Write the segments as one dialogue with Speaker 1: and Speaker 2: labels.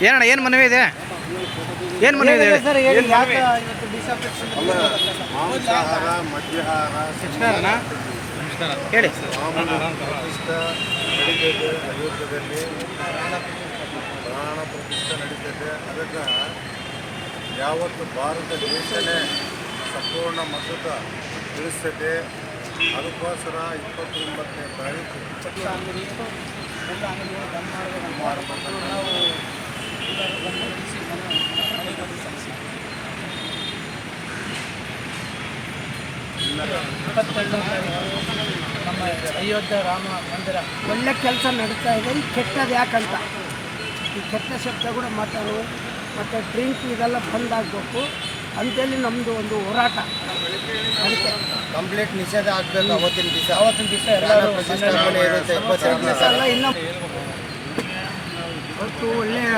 Speaker 1: ಏನಣ್ಣ ಏನು ಮನವಿ ಇದೆ? ಏನು ಮನವಿ ಇದೆ
Speaker 2: ಸರ್?
Speaker 3: ಮಾಂಸಾಹಾರ ಮದ್ಯಹಾರ
Speaker 1: ಹೇಳಿ.
Speaker 3: ಪ್ರತಿಷ್ಠೆ ನಡೀತದೆ ಅಯೋಧ್ಯದಲ್ಲಿ, ಪ್ರಾಣ ಪ್ರತಿಷ್ಠೆ ನಡೀತದೆ. ಅದಕ್ಕೆ ಯಾವತ್ತು ಭಾರತ ದೇಶನೇ ಸಂಪೂರ್ಣ ಮಸೂದ ತಿಳಿಸ್ತದೆ. ಅದಕ್ಕೋಸ್ಕರ 29ನೇ ತಾರೀಕು
Speaker 2: ನಮ್ಮ ಅಯೋಧ್ಯೆ ರಾಮ ಮಂದಿರ ಒಳ್ಳೆ ಕೆಲಸ ನಡೀತಾ ಇದೆ. ಈ ಕೆಟ್ಟದ್ದು ಯಾಕಂತ ಈ ಕೆಟ್ಟ ಶಬ್ದ ಕೂಡ ಮಾತಾಡು ಮತ್ತು ಡ್ರಿಂಕ್ ಇದೆಲ್ಲ ಬಂದಾಗಬೇಕು ಅಂತೇಳಿ ನಮ್ಮದು ಒಂದು ಹೋರಾಟ. ಅದಕ್ಕೆ
Speaker 4: ಕಂಪ್ಲೀಟ್ ನಿಷೇಧ ಆಗಬೇಕು. ಅವತ್ತಿನ ದಿವಸ
Speaker 2: ಎಲ್ಲರೂ
Speaker 4: ಪ್ರತಿಷ್ಠಾಪನೆ ಇರುತ್ತೆ. 22ನೇ
Speaker 2: ಎಲ್ಲ ಇನ್ನು ಇವತ್ತು ಒಳ್ಳೆಯ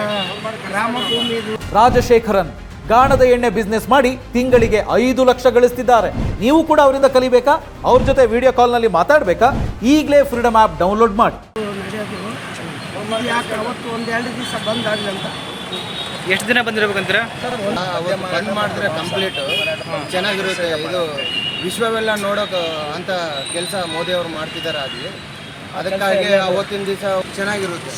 Speaker 2: ರಾಮಭೂಮಿ ಇದು.
Speaker 5: ರಾಜಶೇಖರನ್ ಗಾಣದ ಎಣ್ಣೆ ಬಿಸ್ನೆಸ್ ಮಾಡಿ ತಿಂಗಳಿಗೆ 5 ಲಕ್ಷ ಗಳಿಸ್ತಿದ್ದಾರೆ. ನೀವು ಕೂಡ ಅವರಿಂದ ಕಲಿಬೇಕಾ? ಅವ್ರ ಜೊತೆ ವಿಡಿಯೋ ಕಾಲ್ನಲ್ಲಿ ಮಾತಾಡಬೇಕಾ? ಈಗಲೇ ಫ್ರೀಡಮ್ ಆ್ಯಪ್ ಡೌನ್ಲೋಡ್ ಮಾಡಿ.
Speaker 2: ನಡೆಯೋದು ಯಾಕೆ ಅವತ್ತು 1-2 ದಿವಸ ಬಂದಾಗಲಿ ಅಂತ.
Speaker 1: ಎಷ್ಟು ದಿನ ಬಂದಿರಬೇಕಂತೀರಾ?
Speaker 4: ಬಂದ್ ಮಾಡಿದ್ರೆ ಕಂಪ್ಲೀಟ್ ಚೆನ್ನಾಗಿರುತ್ತೆ. ಇದು ವಿಶ್ವವೆಲ್ಲ ನೋಡೋಕೆ ಅಂತ ಕೆಲಸ ಮೋದಿ ಅವರು ಮಾಡ್ತಿದ್ದಾರೆ. ಆಗಲಿ ಅದಕ್ಕಾಗಿ ಅವತ್ತಿನ ದಿವಸ ಚೆನ್ನಾಗಿರುತ್ತೆ.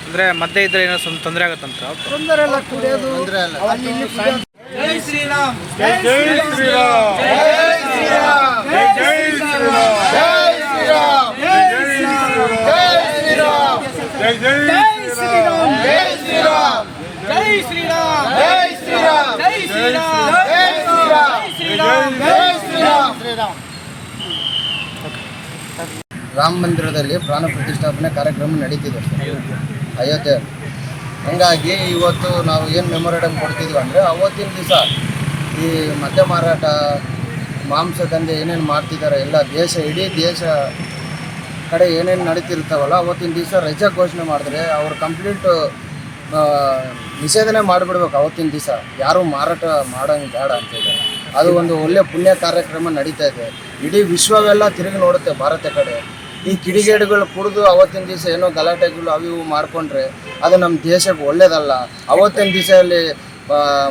Speaker 1: ಅಂದರೆ ಮಧ್ಯೆ ಇದ್ರೆ ಏನೋ ಸ್ವಲ್ಪ ತೊಂದರೆ ಆಗುತ್ತಂತ.
Speaker 2: ತೊಂದರೆ ಎಲ್ಲ ಕುಡಿಯೋದು
Speaker 4: ತೊಂದರೆ ಅಲ್ಲ.
Speaker 2: ಅಲ್ಲಿ ಇಲ್ಲಿ ಕುಡಿಯೋದು.
Speaker 3: ಜೈ ಶ್ರೀರಾಮ್, ಜೈ ಶ್ರೀರಾಮ್, ಜೈ ಶ್ರೀರಾಮ್, ಜೈ ಶ್ರೀರಾಮ್, ಜೈ ಶ್ರೀರಾಮ್, ಜೈ ಶ್ರೀರಾಮ್, ಜೈ ಶ್ರೀರಾಮ್, ಜೈ ಶ್ರೀರಾಮ್, ಜೈ ಶ್ರೀರಾಮ್, ಜೈ ಶ್ರೀರಾಮ್, ಜೈ ಶ್ರೀರಾಮ್, ಜೈ ಶ್ರೀರಾಮ್, ಜೈ ಶ್ರೀರಾಮ್, ಜೈ ಶ್ರೀರಾಮ್.
Speaker 4: ರಾಮ ಮಂದಿರದಲ್ಲಿ ಪ್ರಾಣ ಪ್ರತಿಷ್ಠಾಪನೆ ಕಾರ್ಯಕ್ರಮ ನಡೀತಿದೆ ಅಯೋಧ್ಯೆ. ಹಂಗಾಗಿ ಇವತ್ತು ನಾವು ಏನು ಮೆಮೊರೇಡಮ್ ಕೊಡ್ತಿದ್ವಿ ಅಂದರೆ ಅವತ್ತಿನ ದಿವಸ ಈ ಮದ್ಯ ಮಾರಾಟ ಮಾಂಸ ದಂಧೆ ಏನೇನು ಮಾಡ್ತಿದ್ದಾರೆ ಎಲ್ಲ ಇಡೀ ದೇಶ ಕಡೆ ಏನೇನು ನಡೀತಿರ್ತಾವಲ್ಲ ಅವತ್ತಿನ ದಿವಸ ರಜೆ ಘೋಷಣೆ ಮಾಡಿದ್ರೆ ಅವ್ರು ಕಂಪ್ಲೀಟ್ ನಿಷೇಧನೆ ಮಾಡಿಬಿಡ್ಬೇಕು. ಅವತ್ತಿನ ದಿವಸ ಯಾರೂ ಮಾರಾಟ ಮಾಡೋಂಗೆ ಬೇಡ ಅಂತೇಳಿ ಅದು ಒಂದು ಒಳ್ಳೆಯ ಪುಣ್ಯ ಕಾರ್ಯಕ್ರಮ ನಡೀತಾ ಇದೆ. ಇಡೀ ವಿಶ್ವವೆಲ್ಲ ತಿರುಗಿ ನೋಡುತ್ತೆ ಭಾರತ ಕಡೆ. ಈ ಕಿಡಿಗೇಡುಗಳು ಕುಡಿದು ಅವತ್ತಿನ ದಿವಸ ಏನೋ ಗಲಾಟೆಗಳು ಅವು ಇವು ಮಾಡಿಕೊಂಡ್ರೆ ಅದು ನಮ್ಮ ದೇಶಕ್ಕೆ ಒಳ್ಳೇದಲ್ಲ. ಅವತ್ತಿನ ದಿವಸದಲ್ಲಿ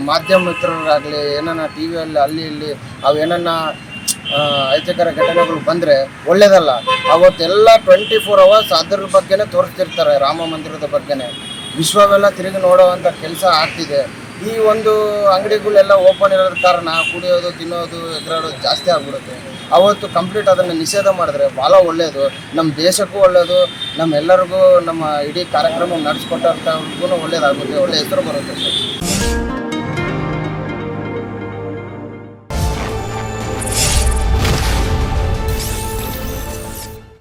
Speaker 4: ಮಾಧ್ಯಮ ಮಿತ್ರರಾಗಲಿ ಏನನ್ನ ಟಿ ವಿಯಲ್ಲಿ ಅಲ್ಲಿ ಇಲ್ಲಿ ಅವೇನನ್ನ ಅಹಿತಕರ ಘಟನೆಗಳು ಬಂದರೆ ಒಳ್ಳೇದಲ್ಲ. ಅವತ್ತೆಲ್ಲ 24 ಅವರ್ಸ್ ಅದ್ರ ಬಗ್ಗೆನೇ ತೋರಿಸ್ತಿರ್ತಾರೆ. ರಾಮ ಮಂದಿರದ ಬಗ್ಗೆನೇ ವಿಶ್ವವೆಲ್ಲ ತಿರುಗಿ ನೋಡೋವಂಥ ಕೆಲಸ ಆಗ್ತಿದೆ. ಈ ಒಂದು ಅಂಗಡಿಗಳೆಲ್ಲ ಓಪನ್ ಇರೋದ ಕಾರಣ ಕುಡಿಯೋದು ತಿನ್ನೋದು ಎದುರಾಡೋದು ಜಾಸ್ತಿ ಆಗ್ಬಿಡುತ್ತೆ. ಅವತ್ತು ಕಂಪ್ಲೀಟ್ ಅದನ್ನು ನಿಷೇಧ ಮಾಡಿದ್ರೆ ಭಾಳ ಒಳ್ಳೆಯದು. ನಮ್ಮ ದೇಶಕ್ಕೂ ಒಳ್ಳೆಯದು, ನಮ್ಮೆಲ್ಲರಿಗೂ ನಮ್ಮ ಇಡೀ ಕಾರ್ಯಕ್ರಮ ನಡೆಸ್ಕೊಟ್ಟಂಥವ್ರಿಗೂ ಒಳ್ಳೇದಾಗುತ್ತೆ, ಒಳ್ಳೆಯ ಹೆಸರು ಬರುತ್ತೆ.